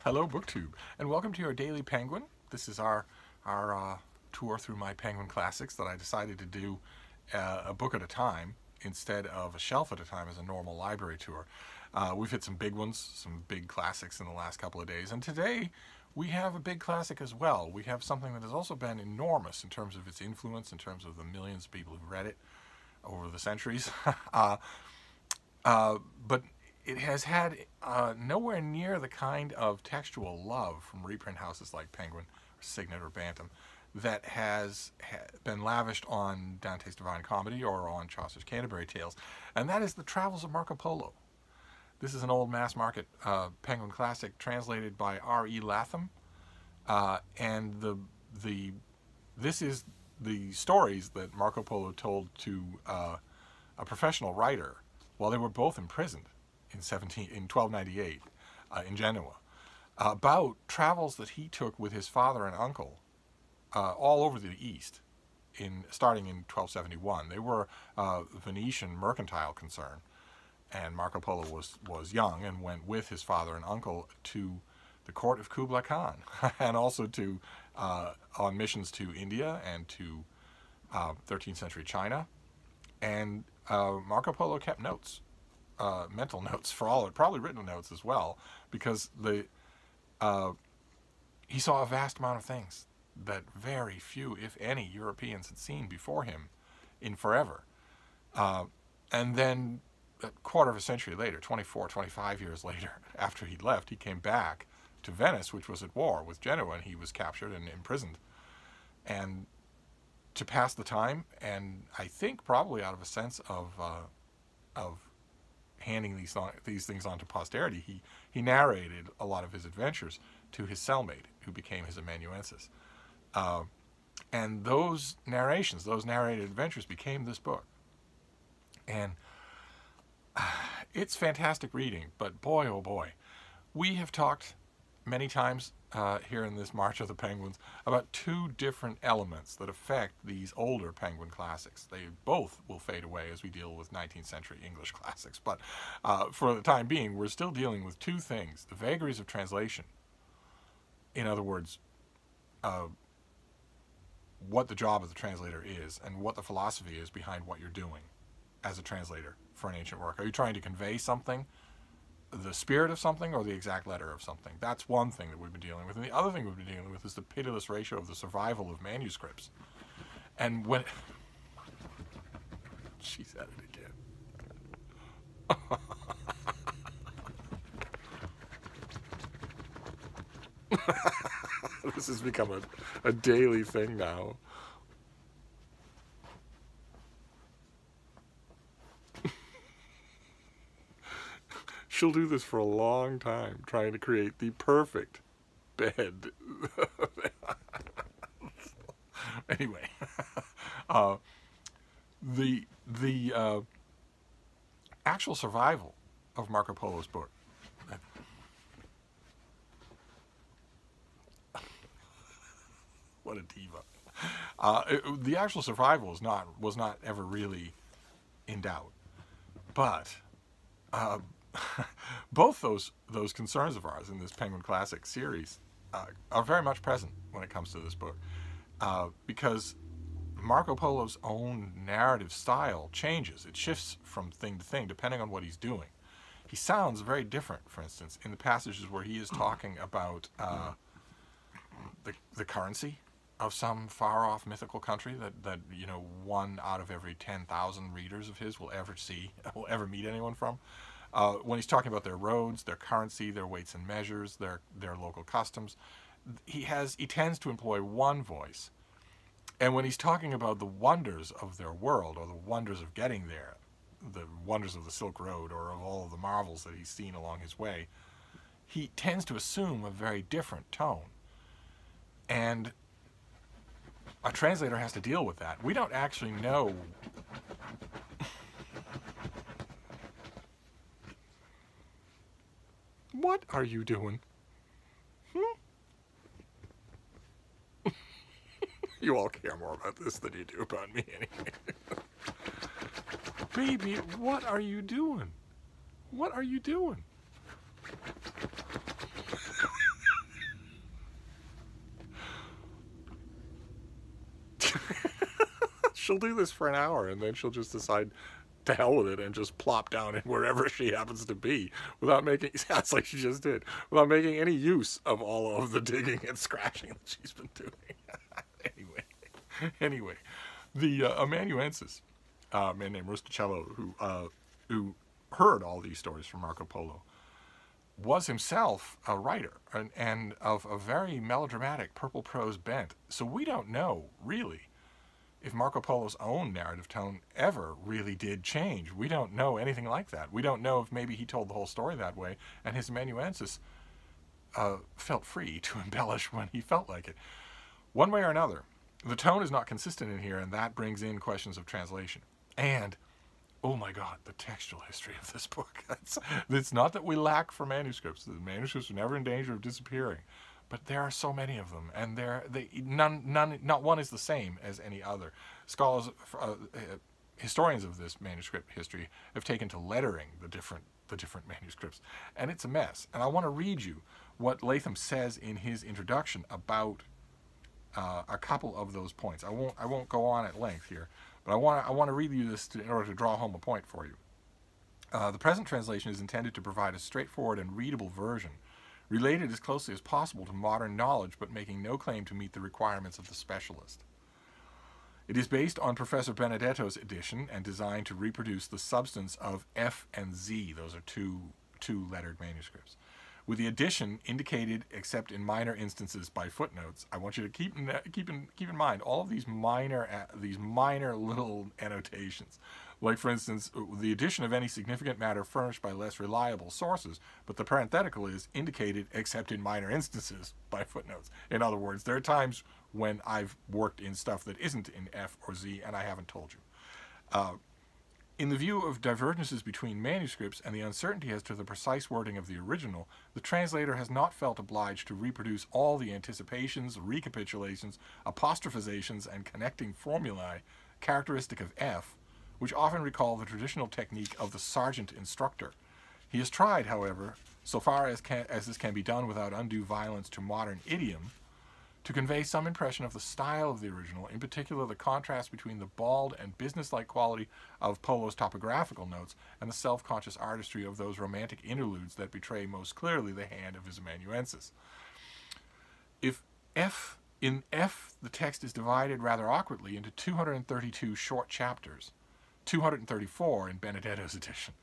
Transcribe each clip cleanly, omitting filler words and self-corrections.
Hello, BookTube, and welcome to your Daily Penguin. This is our tour through my Penguin classics that I decided to do a book at a time instead of a shelf at a time as a normal library tour. We've hit some big ones, some big classics in the last couple of days, and today we have a big classic as well. We have something that has also been enormous in terms of its influence, in terms of the millions of people who've read it over the centuries. But it has had nowhere near the kind of textual love from reprint houses like Penguin, or Signet, or Bantam that has been lavished on Dante's Divine Comedy or on Chaucer's Canterbury Tales, and that is The Travels of Marco Polo. This is an old mass market Penguin classic translated by R.E. Latham, and this is the stories that Marco Polo told to a professional writer while they were both imprisoned in 1298 in Genoa, about travels that he took with his father and uncle all over the East, starting in 1271. They were a Venetian mercantile concern, and Marco Polo was young and went with his father and uncle to the court of Kublai Khan, and also to on missions to India and to 13th century China. And Marco Polo kept notes. Mental notes for all of it, probably written notes as well, because he saw a vast amount of things that very few, if any, Europeans had seen before him in forever. And then a quarter of a century later, 24, 25 years later, after he'd left, he came back to Venice, which was at war with Genoa, and he was captured and imprisoned. And to pass the time, and I think probably out of a sense of handing these things on to posterity, he narrated a lot of his adventures to his cellmate, who became his amanuensis. And those narrations, those narrated adventures, became this book. And it's fantastic reading, but boy, oh boy, we have talked many times here in this March of the Penguins about two different elements that affect these older Penguin classics. They both will fade away as we deal with 19th century English classics, but for the time being, we're still dealing with two things: the vagaries of translation. In other words, what the job of the translator is and what the philosophy is behind what you're doing as a translator for an ancient work. Are you trying to convey something, the spirit of something, or the exact letter of something? That's one thing that we've been dealing with. And the other thing we've been dealing with is the pitiless ratio of the survival of manuscripts. And when... She's at it again. This has become a daily thing now. She'll do this for a long time, trying to create the perfect bed. Anyway, the actual survival of Marco Polo's book. What a diva! The actual survival was not ever really in doubt, but. Both those concerns of ours in this Penguin Classic series are very much present when it comes to this book, because Marco Polo's own narrative style changes. It shifts from thing to thing depending on what he's doing. He sounds very different, for instance, in the passages where he is talking about the currency of some far-off mythical country that you know, 1 out of every 10,000 readers of his will ever meet anyone from. When he's talking about their roads, their currency, their weights and measures, their local customs, he tends to employ one voice. And when he's talking about the wonders of their world, or the wonders of getting there, the wonders of the Silk Road, or of all of the marvels that he's seen along his way, he tends to assume a very different tone. And a translator has to deal with that. We don't actually know what are you doing? You all care more about this than you do about me anyway. Baby, what are you doing? What are you doing? she'll do this for an hour, and then she'll just decide to hell with it and just plop down in wherever she happens to be without making, sounds like she just did, without making any use of all of the digging and scratching that she's been doing. Anyway, the amanuensis, a man named Rustichello, who heard all these stories from Marco Polo, was himself a writer and of a very melodramatic purple prose bent. So we don't know, really, if Marco Polo's own narrative tone ever really did change. We don't know anything like that. We don't know if maybe he told the whole story that way, and his amanuensis felt free to embellish when he felt like it. One way or another, the tone is not consistent in here, and that brings in questions of translation. And, oh my God, the textual history of this book. It's not that we lack for manuscripts. The manuscripts are never in danger of disappearing. But there are so many of them, and not one is the same as any other. Scholars, historians of this manuscript history, have taken to lettering the different manuscripts, and it's a mess. And I want to read you what Latham says in his introduction about a couple of those points. I won't go on at length here, but I want to read you this in order to draw home a point for you. The present translation is intended to provide a straightforward and readable version, related as closely as possible to modern knowledge, but making no claim to meet the requirements of the specialist. It is based on Professor Benedetto's edition and designed to reproduce the substance of F and Z. Those are two lettered manuscripts, with the addition indicated except in minor instances by footnotes. I want you to keep in mind all of these minor little annotations. Like, for instance, the addition of any significant matter furnished by less reliable sources, but the parenthetical is indicated except in minor instances by footnotes. In other words, there are times when I've worked in stuff that isn't in F or Z, and I haven't told you. In the view of divergences between manuscripts and the uncertainty as to the precise wording of the original, the translator has not felt obliged to reproduce all the anticipations, recapitulations, apostrophizations, and connecting formulae characteristic of F, which often recall the traditional technique of the sergeant instructor. He has tried, however, so far as this can be done without undue violence to modern idiom, to convey some impression of the style of the original, in particular the contrast between the bald and businesslike quality of Polo's topographical notes and the self-conscious artistry of those romantic interludes that betray most clearly the hand of his amanuensis. In F, the text is divided rather awkwardly into 232 short chapters, 234 in Benedetto's edition,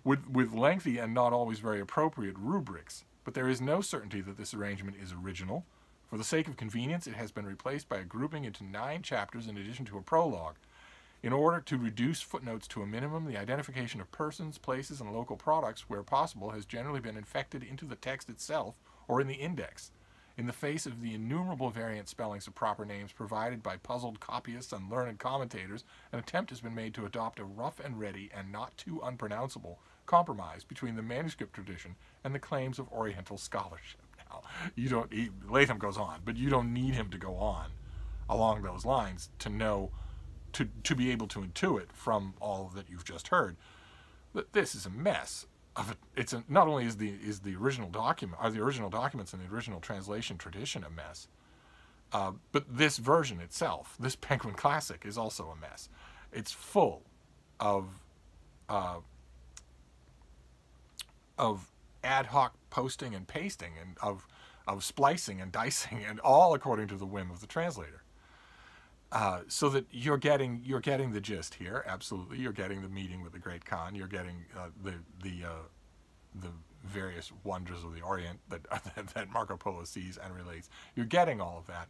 with lengthy and not always very appropriate rubrics, but there is no certainty that this arrangement is original. For the sake of convenience, it has been replaced by a grouping into 9 chapters in addition to a prologue. In order to reduce footnotes to a minimum, the identification of persons, places, and local products, where possible, has generally been infected into the text itself or in the index. In the face of the innumerable variant spellings of proper names provided by puzzled copyists and learned commentators, an attempt has been made to adopt a rough and ready and not too unpronounceable compromise between the manuscript tradition and the claims of Oriental scholarship. Now, Latham goes on, but you don't need him to go on along those lines to know, to be able to intuit from all that you've just heard that this is a mess. Not only is the original document, are the original documents and the original translation tradition a mess, but this version itself, this Penguin Classic, is also a mess. It's full of ad hoc posting and pasting and of splicing and dicing, and all according to the whim of the translator. So that you're getting the gist here. Absolutely, you're getting the meeting with the great Khan. You're getting the various wonders of the Orient that Marco Polo sees and relates. You're getting all of that,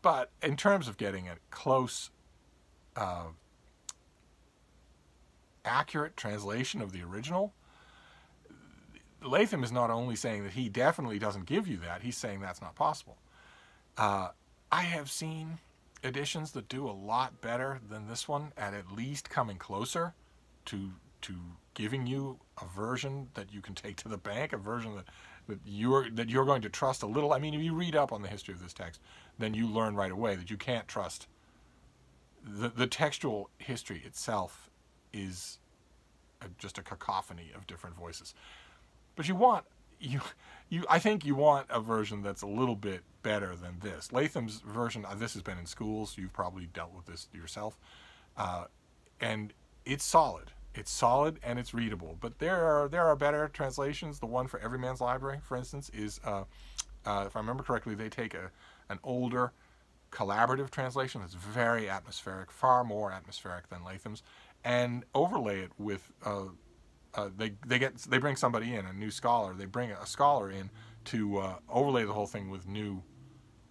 but in terms of getting a close, accurate translation of the original, Latham is not only saying that he definitely doesn't give you that. He's saying that's not possible. I have seen editions that do a lot better than this one at least coming closer to giving you a version that you can take to the bank, a version that you're going to trust a little. I mean, if you read up on the history of this text, then you learn right away that you can't trust. The textual history itself is just a cacophony of different voices. But you want I think you want a version that's a little bit better than this. Latham's version, this has been in schools. You've probably dealt with this yourself, and it's solid. It's solid and it's readable. But there are better translations. The one for Everyman's Library, for instance, is if I remember correctly, they take an older collaborative translation that's very atmospheric, far more atmospheric than Latham's, and overlay it with they bring somebody in, a new scholar. They bring a scholar in to overlay the whole thing with new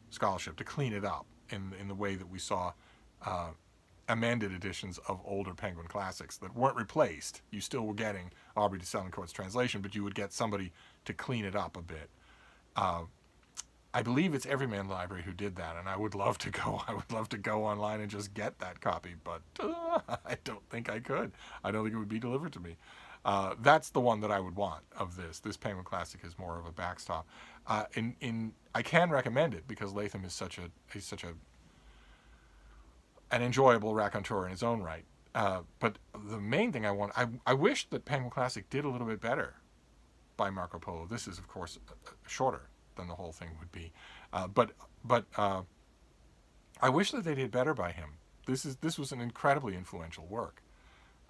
scholarship, to clean it up in the way that we saw amended editions of older Penguin classics that weren't replaced. You still were getting Aubrey de Selincourt's translation, but you would get somebody to clean it up a bit. I believe it's Everyman Library who did that, and I would love to go. I would love to go online and just get that copy, but I don't think I could. I don't think it would be delivered to me. That's the one that I would want of this. This Penguin Classic is more of a backstop. I can recommend it because Latham is such an enjoyable raconteur in his own right. But the main thing I wish that Penguin Classic did a little bit better by Marco Polo. This is, of course, shorter than the whole thing would be. But I wish that they did better by him. This was an incredibly influential work.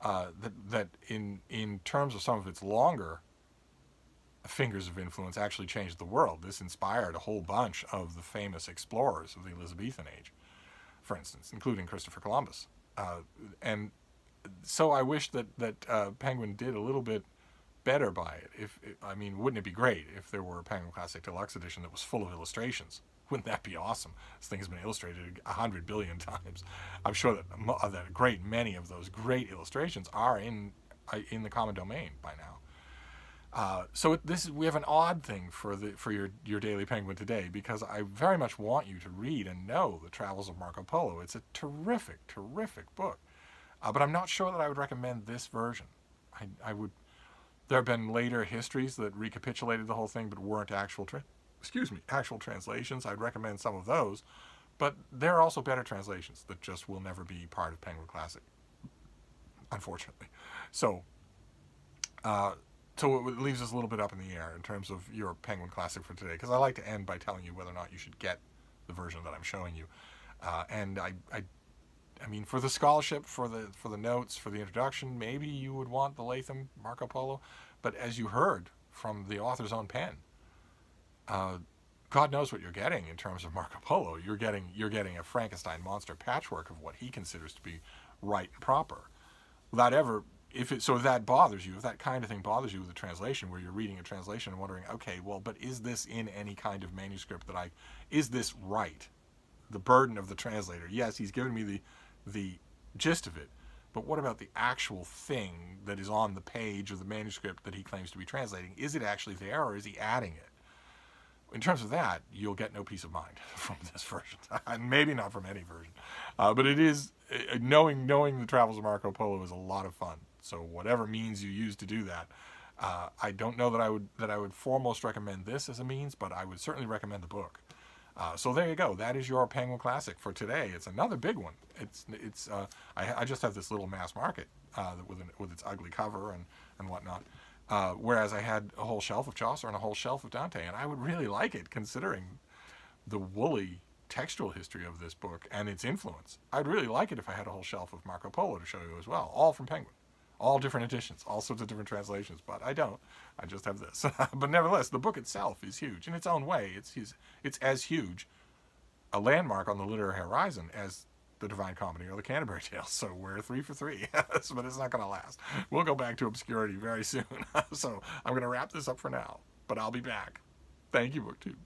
That in terms of some of its longer fingers of influence actually changed the world. This inspired a whole bunch of the famous explorers of the Elizabethan age, for instance, including Christopher Columbus. And so I wish that Penguin did a little bit better by it. I mean, wouldn't it be great if there were a Penguin Classic Deluxe edition that was full of illustrations? Wouldn't that be awesome? This thing has been illustrated 100 billion times. I'm sure that a great many of those great illustrations are in the common domain by now. So we have an odd thing for your Daily Penguin today, because I very much want you to read and know the Travels of Marco Polo. It's a terrific, terrific book. But I'm not sure that I would recommend this version. I would. There have been later histories that recapitulated the whole thing, but weren't actual translations. I'd recommend some of those, but there are also better translations that just will never be part of Penguin Classic, unfortunately. So it leaves us a little bit up in the air in terms of your Penguin Classic for today, because I like to end by telling you whether or not you should get the version that I'm showing you. And I mean, for the scholarship, for the notes, for the introduction, maybe you would want the Latham Marco Polo, but as you heard from the author's own pen, God knows what you're getting in terms of Marco Polo. You're getting a Frankenstein monster patchwork of what he considers to be right and proper, without ever. If that bothers you, if that kind of thing bothers you with a translation, where you're reading a translation and wondering, okay, well, but is this in any kind of manuscript is this right? The burden of the translator. Yes, he's given me the gist of it, but what about the actual thing that is on the page of the manuscript that he claims to be translating? Is it actually there, or is he adding it? In terms of that, you'll get no peace of mind from this version, and maybe not from any version. But it is knowing the Travels of Marco Polo is a lot of fun. So whatever means you use to do that, I don't know that I would foremost recommend this as a means, but I would certainly recommend the book. So there you go. That is your Penguin Classic for today. It's another big one. I just have this little mass market with its ugly cover and whatnot. Whereas I had a whole shelf of Chaucer and a whole shelf of Dante, and I would really like it, considering the woolly textual history of this book and its influence. I'd really like it if I had a whole shelf of Marco Polo to show you as well, all from Penguin. All different editions, all sorts of different translations, but I don't. I just have this. But nevertheless, the book itself is huge in its own way. It's as huge a landmark on the literary horizon as the Divine Comedy or the Canterbury Tales. So we're 3 for 3, but it's not going to last. We'll go back to obscurity very soon. So I'm going to wrap this up for now, but I'll be back. Thank you, BookTube.